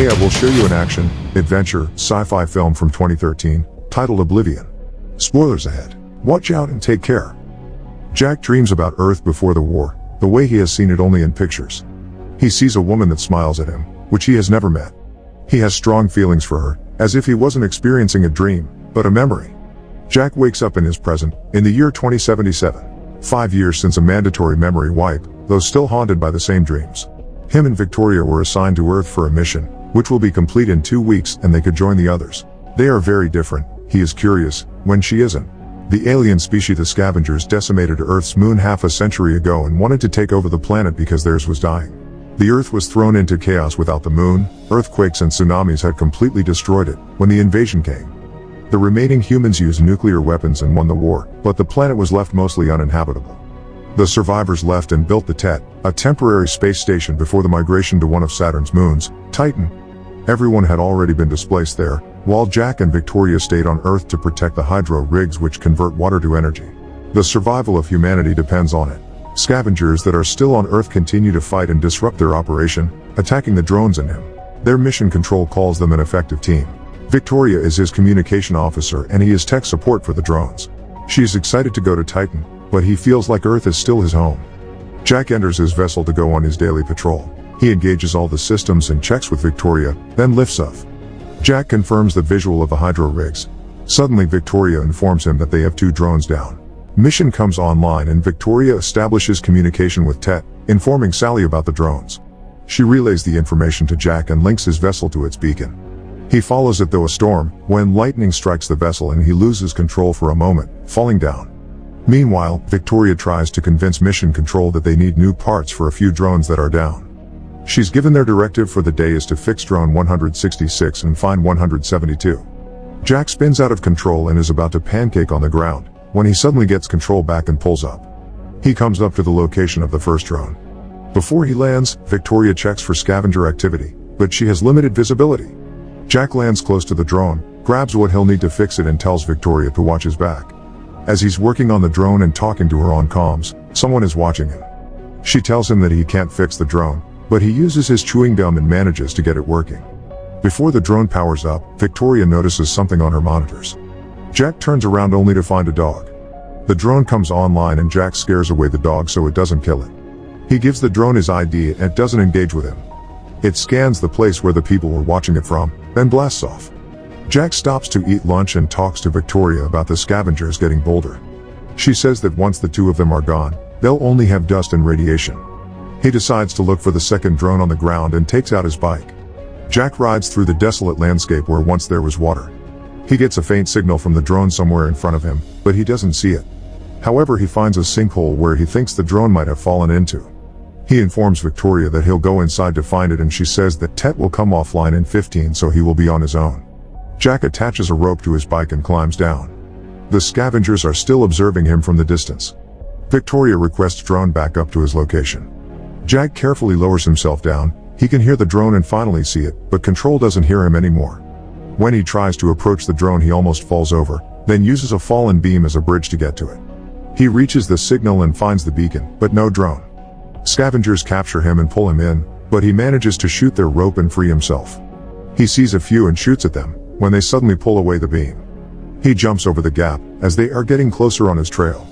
Today I will show you an action, adventure, sci-fi film from 2013, titled Oblivion. Spoilers ahead. Watch out and take care. Jack dreams about Earth before the war, the way he has seen it only in pictures. He sees a woman that smiles at him, which he has never met. He has strong feelings for her, as if he wasn't experiencing a dream, but a memory. Jack wakes up in his present, in the year 2077. 5 years since a mandatory memory wipe, though still haunted by the same dreams. Him and Victoria were assigned to Earth for a mission, which will be complete in 2 weeks and they could join the others. They are very different. He is curious, when she isn't. The alien species the Scavengers decimated Earth's moon half a century ago and wanted to take over the planet because theirs was dying. The Earth was thrown into chaos without the moon. Earthquakes and tsunamis had completely destroyed it when the invasion came. The remaining humans used nuclear weapons and won the war, but the planet was left mostly uninhabitable. The survivors left and built the TET, a temporary space station before the migration to one of Saturn's moons, Titan. Everyone had already been displaced there, while Jack and Victoria stayed on Earth to protect the hydro rigs which convert water to energy. The survival of humanity depends on it. Scavengers that are still on Earth continue to fight and disrupt their operation, attacking the drones and him. Their mission control calls them an effective team. Victoria is his communication officer and he is tech support for the drones. She is excited to go to Titan, but he feels like Earth is still his home. Jack enters his vessel to go on his daily patrol. He engages all the systems and checks with Victoria, then lifts off. Jack confirms the visual of the hydro rigs. Suddenly Victoria informs him that they have 2 drones down. Mission comes online and Victoria establishes communication with Tet, informing Sally about the drones. She relays the information to Jack and links his vessel to its beacon. He follows it through a storm, when lightning strikes the vessel and he loses control for a moment, falling down. Meanwhile, Victoria tries to convince Mission Control that they need new parts for a few drones that are down. She's given their directive for the day is to fix drone 166 and find 172. Jack spins out of control and is about to pancake on the ground, when he suddenly gets control back and pulls up. He comes up to the location of the first drone. Before he lands, Victoria checks for scavenger activity, but she has limited visibility. Jack lands close to the drone, grabs what he'll need to fix it and tells Victoria to watch his back. As he's working on the drone and talking to her on comms, someone is watching him. She tells him that he can't fix the drone, but he uses his chewing gum and manages to get it working. Before the drone powers up, Victoria notices something on her monitors. Jack turns around only to find a dog. The drone comes online and Jack scares away the dog so it doesn't kill it. He gives the drone his ID and it doesn't engage with him. It scans the place where the people were watching it from, then blasts off. Jack stops to eat lunch and talks to Victoria about the scavengers getting bolder. She says that once the 2 of them are gone, they'll only have dust and radiation. He decides to look for the second drone on the ground and takes out his bike. Jack rides through the desolate landscape where once there was water. He gets a faint signal from the drone somewhere in front of him, but he doesn't see it. However, he finds a sinkhole where he thinks the drone might have fallen into. He informs Victoria that he'll go inside to find it and she says that Tet will come offline in 15 so he will be on his own. Jack attaches a rope to his bike and climbs down. The scavengers are still observing him from the distance. Victoria requests drone back up to his location. Jack carefully lowers himself down. He can hear the drone and finally see it, but control doesn't hear him anymore. When he tries to approach the drone he almost falls over, then uses a fallen beam as a bridge to get to it. He reaches the signal and finds the beacon, but no drone. Scavengers capture him and pull him in, but he manages to shoot their rope and free himself. He sees a few and shoots at them, when they suddenly pull away the beam. He jumps over the gap, as they are getting closer on his trail.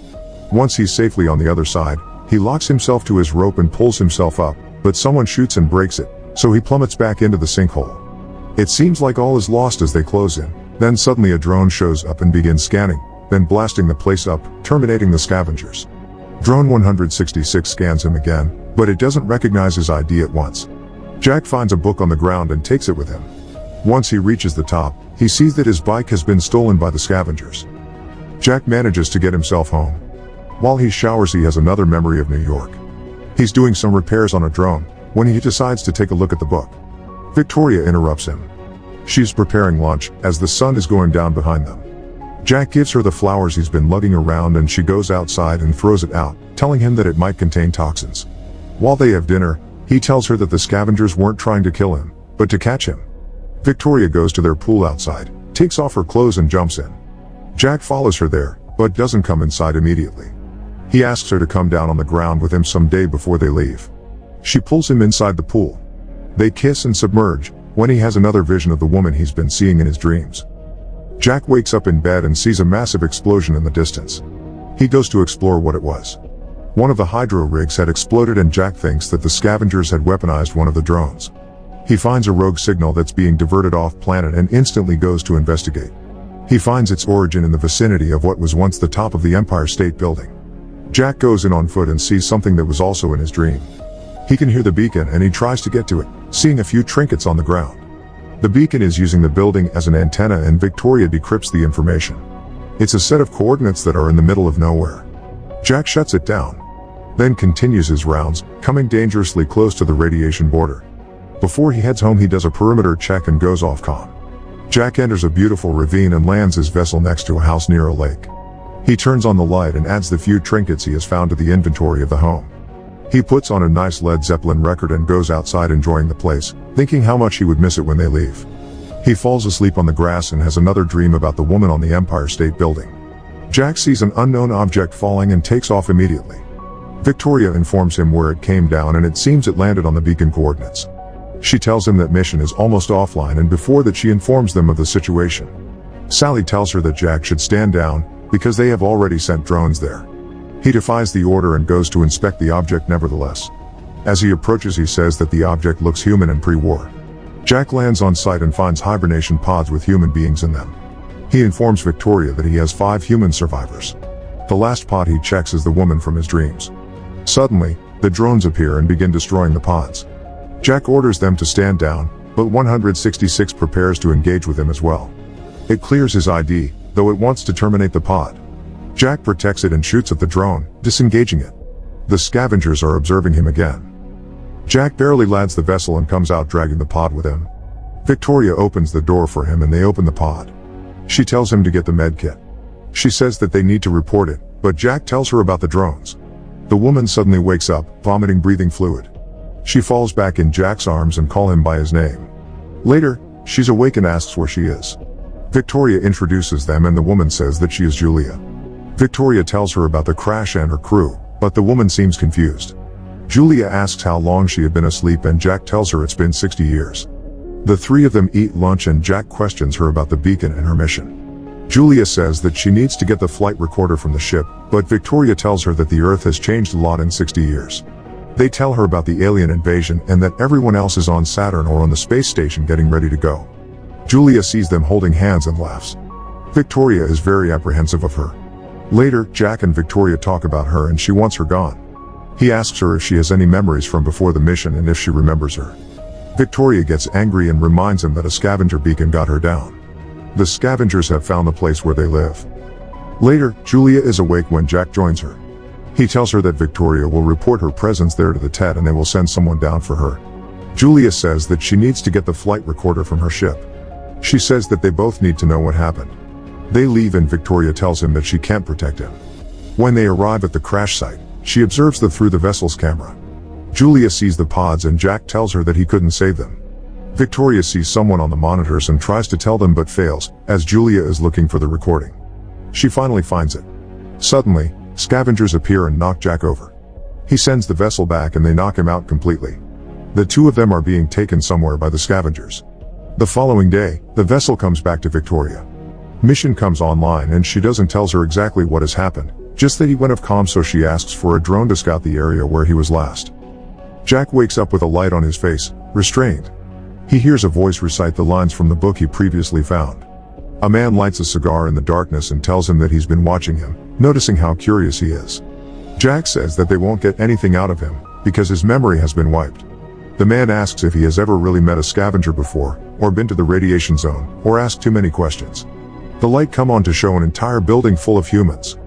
Once he's safely on the other side, he locks himself to his rope and pulls himself up, but someone shoots and breaks it, so he plummets back into the sinkhole. It seems like all is lost as they close in, then suddenly a drone shows up and begins scanning, then blasting the place up, terminating the scavengers. Drone 166 scans him again, but it doesn't recognize his ID at once. Jack finds a book on the ground and takes it with him. Once he reaches the top, he sees that his bike has been stolen by the scavengers. Jack manages to get himself home. While he showers he has another memory of New York. He's doing some repairs on a drone, when he decides to take a look at the book. Victoria interrupts him. She's preparing lunch, as the sun is going down behind them. Jack gives her the flowers he's been lugging around and she goes outside and throws it out, telling him that it might contain toxins. While they have dinner, he tells her that the scavengers weren't trying to kill him, but to catch him. Victoria goes to their pool outside, takes off her clothes and jumps in. Jack follows her there, but doesn't come inside immediately. He asks her to come down on the ground with him some day before they leave. She pulls him inside the pool. They kiss and submerge, when he has another vision of the woman he's been seeing in his dreams. Jack wakes up in bed and sees a massive explosion in the distance. He goes to explore what it was. One of the hydro rigs had exploded and Jack thinks that the scavengers had weaponized one of the drones. He finds a rogue signal that's being diverted off planet and instantly goes to investigate. He finds its origin in the vicinity of what was once the top of the Empire State Building. Jack goes in on foot and sees something that was also in his dream. He can hear the beacon and he tries to get to it, seeing a few trinkets on the ground. The beacon is using the building as an antenna and Victoria decrypts the information. It's a set of coordinates that are in the middle of nowhere. Jack shuts it down, then continues his rounds, coming dangerously close to the radiation border. Before he heads home he does a perimeter check and goes off comm. Jack enters a beautiful ravine and lands his vessel next to a house near a lake. He turns on the light and adds the few trinkets he has found to the inventory of the home. He puts on a nice Led Zeppelin record and goes outside enjoying the place, thinking how much he would miss it when they leave. He falls asleep on the grass and has another dream about the woman on the Empire State Building. Jack sees an unknown object falling and takes off immediately. Victoria informs him where it came down and it seems it landed on the beacon coordinates. She tells him that mission is almost offline and before that she informs them of the situation. Sally tells her that Jack should stand down, because they have already sent drones there. He defies the order and goes to inspect the object nevertheless. As he approaches he says that the object looks human and pre-war. Jack lands on site and finds hibernation pods with human beings in them. He informs Victoria that he has 5 human survivors. The last pod he checks is the woman from his dreams. Suddenly, the drones appear and begin destroying the pods. Jack orders them to stand down, but 166 prepares to engage with him as well. It clears his ID, though it wants to terminate the pod. Jack protects it and shoots at the drone, disengaging it. The scavengers are observing him again. Jack barely lands the vessel and comes out dragging the pod with him. Victoria opens the door for him and they open the pod. She tells him to get the med kit. She says that they need to report it, but Jack tells her about the drones. The woman suddenly wakes up, vomiting breathing fluid. She falls back in Jack's arms and calls him by his name. Later, she's awake and asks where she is. Victoria introduces them and the woman says that she is Julia. Victoria tells her about the crash and her crew, but the woman seems confused. Julia asks how long she had been asleep and Jack tells her it's been 60 years. The three of them eat lunch and Jack questions her about the beacon and her mission. Julia says that she needs to get the flight recorder from the ship, but Victoria tells her that the Earth has changed a lot in 60 years. They tell her about the alien invasion and that everyone else is on Saturn or on the space station getting ready to go. Julia sees them holding hands and laughs. Victoria is very apprehensive of her. Later, Jack and Victoria talk about her and she wants her gone. He asks her if she has any memories from before the mission and if she remembers her. Victoria gets angry and reminds him that a scavenger beacon got her down. The scavengers have found the place where they live. Later, Julia is awake when Jack joins her. He tells her that Victoria will report her presence there to the TED and they will send someone down for her. Julia says that she needs to get the flight recorder from her ship. She says that they both need to know what happened. They leave and Victoria tells him that she can't protect him. When they arrive at the crash site, she observes through the vessel's camera. Julia sees the pods and Jack tells her that he couldn't save them. Victoria sees someone on the monitors and tries to tell them but fails, as Julia is looking for the recording. She finally finds it. Suddenly, scavengers appear and knock Jack over. He sends the vessel back and they knock him out completely. The two of them are being taken somewhere by the scavengers. The following day, the vessel comes back to Victoria. Mission comes online and she doesn't tell her exactly what has happened, just that he went off comm, so she asks for a drone to scout the area where he was last. Jack wakes up with a light on his face, restrained. He hears a voice recite the lines from the book he previously found. A man lights a cigar in the darkness and tells him that he's been watching him, noticing how curious he is. Jack says that they won't get anything out of him, because his memory has been wiped. The man asks if he has ever really met a scavenger before, or been to the radiation zone, or asked too many questions. The light come on to show an entire building full of humans.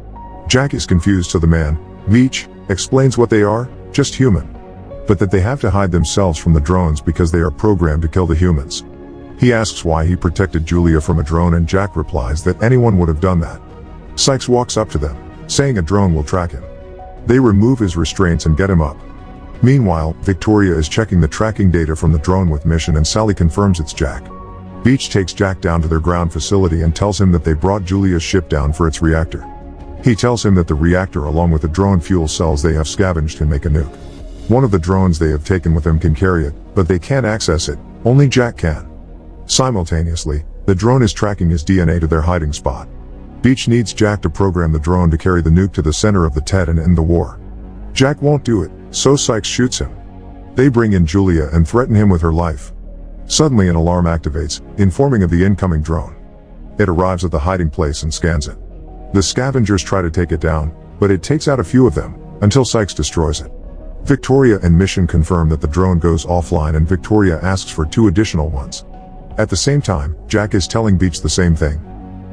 Jack is confused, so the man, Veach, explains what they are, just human. But that they have to hide themselves from the drones because they are programmed to kill the humans. He asks why he protected Julia from a drone and Jack replies that anyone would have done that. Sykes walks up to them, saying a drone will track him. They remove his restraints and get him up. Meanwhile, Victoria is checking the tracking data from the drone with Mission and Sally confirms it's Jack. Veach takes Jack down to their ground facility and tells him that they brought Julia's ship down for its reactor. He tells him that the reactor along with the drone fuel cells they have scavenged can make a nuke. One of the drones they have taken with them can carry it, but they can't access it, Only Jack can. Simultaneously, the drone is tracking his DNA to their hiding spot. Beach needs Jack to program the drone to carry the nuke to the center of the TED and end the war. Jack won't do it, so Sykes shoots him. They bring in Julia and threaten him with her life. Suddenly an alarm activates, informing of the incoming drone. It arrives at the hiding place and scans it. The scavengers try to take it down, but it takes out a few of them, until Sykes destroys it. Victoria and Mission confirm that the drone goes offline and Victoria asks for 2 additional ones. At the same time, Jack is telling Beach the same thing.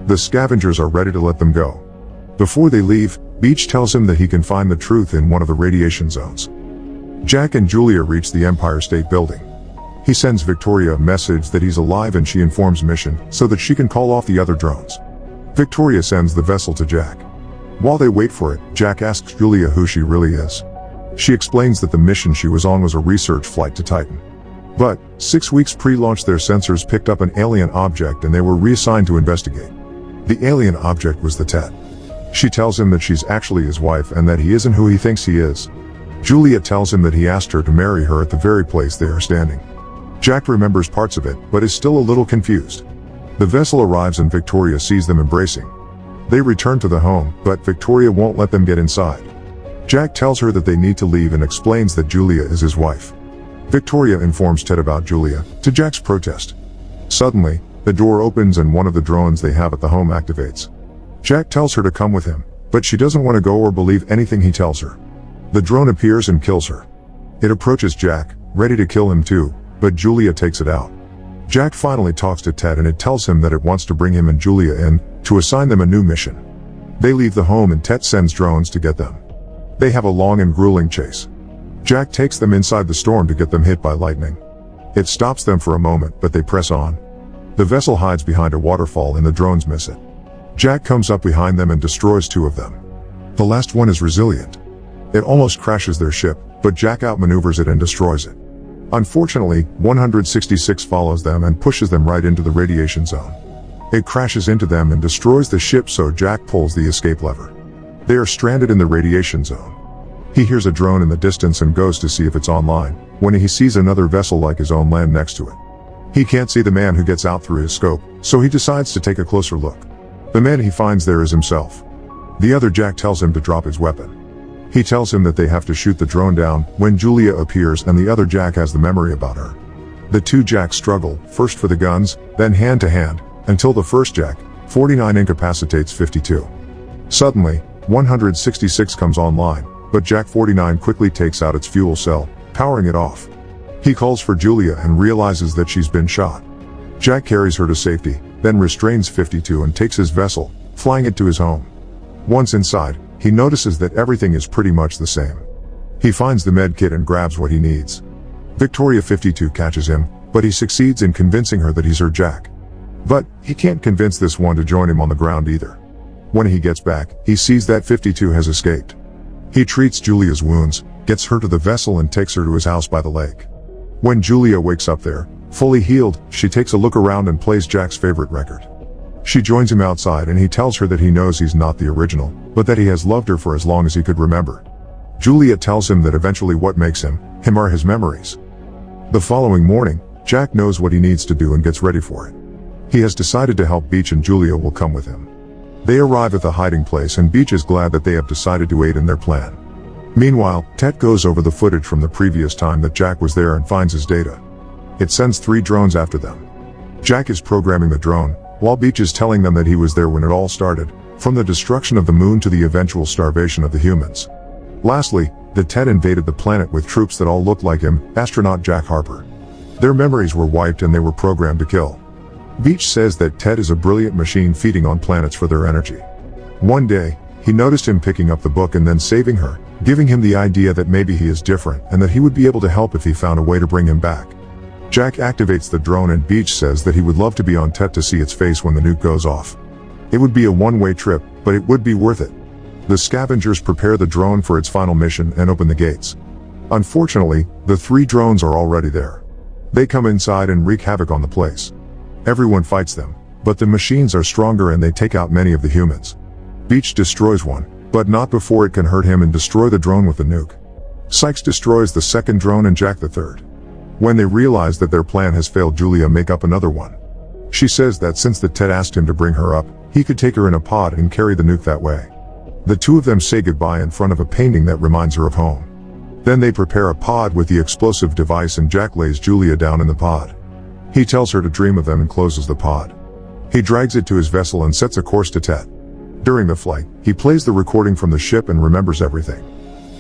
The scavengers are ready to let them go. Before they leave, Beach tells him that he can find the truth in one of the radiation zones. Jack and Julia reach the Empire State Building. He sends Victoria a message that he's alive and she informs Mission so that she can call off the other drones. Victoria sends the vessel to Jack. While they wait for it, Jack asks Julia who she really is. She explains that the mission she was on was a research flight to Titan. But, 6 weeks pre-launch their sensors picked up an alien object and they were reassigned to investigate. The alien object was the TED. She tells him that she's actually his wife and that he isn't who he thinks he is. Julia tells him that he asked her to marry her at the very place they are standing. Jack remembers parts of it, but is still a little confused. The vessel arrives and Victoria sees them embracing. They return to the home, but Victoria won't let them get inside. Jack tells her that they need to leave and explains that Julia is his wife. Victoria informs Ted about Julia, to Jack's protest. Suddenly, the door opens and one of the drones they have at the home activates. Jack tells her to come with him, but she doesn't want to go or believe anything he tells her. The drone appears and kills her. It approaches Jack, ready to kill him too, but Julia takes it out. Jack finally talks to Ted and it tells him that it wants to bring him and Julia in, to assign them a new mission. They leave the home and Ted sends drones to get them. They have a long and grueling chase. Jack takes them inside the storm to get them hit by lightning. It stops them for a moment, but they press on. The vessel hides behind a waterfall and the drones miss it. Jack comes up behind them and destroys 2 of them. The last one is resilient. It almost crashes their ship, but Jack outmaneuvers it and destroys it. Unfortunately, 166 follows them and pushes them right into the radiation zone. It crashes into them and destroys the ship, so Jack pulls the escape lever. They are stranded in the radiation zone. He hears a drone in the distance and goes to see if it's online, when he sees another vessel like his own land next to it. He can't see the man who gets out through his scope, so he decides to take a closer look. The man he finds there is himself. The other Jack tells him to drop his weapon. He tells him that they have to shoot the drone down when Julia appears and the other Jack has the memory about her. The 2 Jacks struggle, first for the guns, then hand to hand, until the first Jack, 49, incapacitates 52. Suddenly, 166 comes online, but Jack 49 quickly takes out its fuel cell, powering it off. He calls for Julia and realizes that she's been shot. Jack carries her to safety, then restrains 52 and takes his vessel, flying it to his home. Once inside, he notices that everything is pretty much the same. He finds the med kit and grabs what he needs. Victoria 52 catches him, but he succeeds in convincing her that he's her Jack. But he can't convince this one to join him on the ground either. When he gets back, he sees that 52 has escaped. He treats Julia's wounds, gets her to the vessel and takes her to his house by the lake. When Julia wakes up there, fully healed, she takes a look around and plays Jack's favorite record. She joins him outside and he tells her that he knows he's not the original, but that he has loved her for as long as he could remember. Julia tells him that eventually what makes him are his memories. The following morning, Jack knows what he needs to do and gets ready for it. He has decided to help Beach and Julia will come with him. They arrive at the hiding place and Beach is glad that they have decided to aid in their plan. Meanwhile, Tet goes over the footage from the previous time that Jack was there and finds his data. It sends 3 drones after them. Jack is programming the drone, while Beach is telling them that he was there when it all started, from the destruction of the moon to the eventual starvation of the humans. Lastly, the Tet invaded the planet with troops that all looked like him, astronaut Jack Harper. Their memories were wiped and they were programmed to kill. Beach says that Ted is a brilliant machine feeding on planets for their energy. One day, he noticed him picking up the book and then saving her, giving him the idea that maybe he is different and that he would be able to help if he found a way to bring him back. Jack activates the drone and Beach says that he would love to be on Tet to see its face when the nuke goes off. It would be a one-way trip, but it would be worth it. The scavengers prepare the drone for its final mission and open the gates. Unfortunately, the 3 drones are already there. They come inside and wreak havoc on the place. Everyone fights them, but the machines are stronger and they take out many of the humans. Beach destroys one, but not before it can hurt him and destroy the drone with the nuke. Sykes destroys the second drone and Jack the third. When they realize that their plan has failed, Julia make up another one. She says that since the Ted asked him to bring her up, he could take her in a pod and carry the nuke that way. The two of them say goodbye in front of a painting that reminds her of home. Then they prepare a pod with the explosive device and Jack lays Julia down in the pod. He tells her to dream of them and closes the pod. He drags it to his vessel and sets a course to Tet. During the flight, he plays the recording from the ship and remembers everything.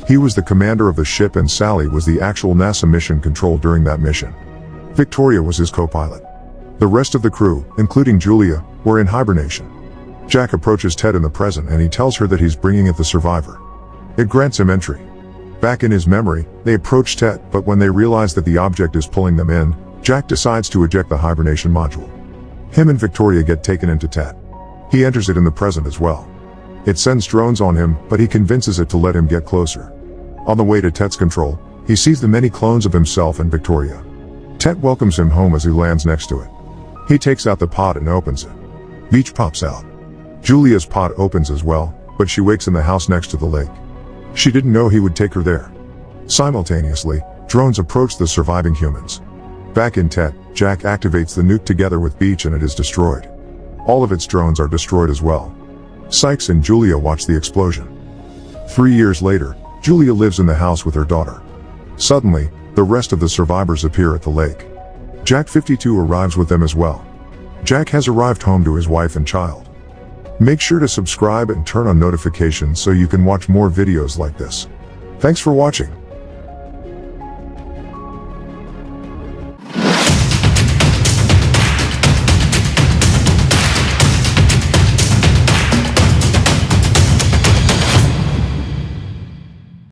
He was the commander of the ship and Sally was the actual NASA mission control during that mission. Victoria was his co-pilot. The rest of the crew, including Julia, were in hibernation. Jack approaches Ted in the present and he tells her that he's bringing it the survivor. It grants him entry. Back in his memory, they approach Ted, but when they realize that the object is pulling them in, Jack decides to eject the hibernation module. Him and Victoria get taken into Ted. He enters it in the present as well. It sends drones on him, but he convinces it to let him get closer. On the way to Tet's control, he sees the many clones of himself and Victoria. Tet welcomes him home as he lands next to it. He takes out the pod and opens it. Veach pops out. Julia's pod opens as well, but she wakes in the house next to the lake. She didn't know he would take her there. Simultaneously, drones approach the surviving humans. Back in Tet, Jack activates the nuke together with Veach and it is destroyed. All of its drones are destroyed as well. Sykes and Julia watch the explosion. 3 years later, Julia lives in the house with her daughter. Suddenly, the rest of the survivors appear at the lake. Jack 52 arrives with them as well. Jack has arrived home to his wife and child. Make sure to subscribe and turn on notifications so you can watch more videos like this. Thanks for watching.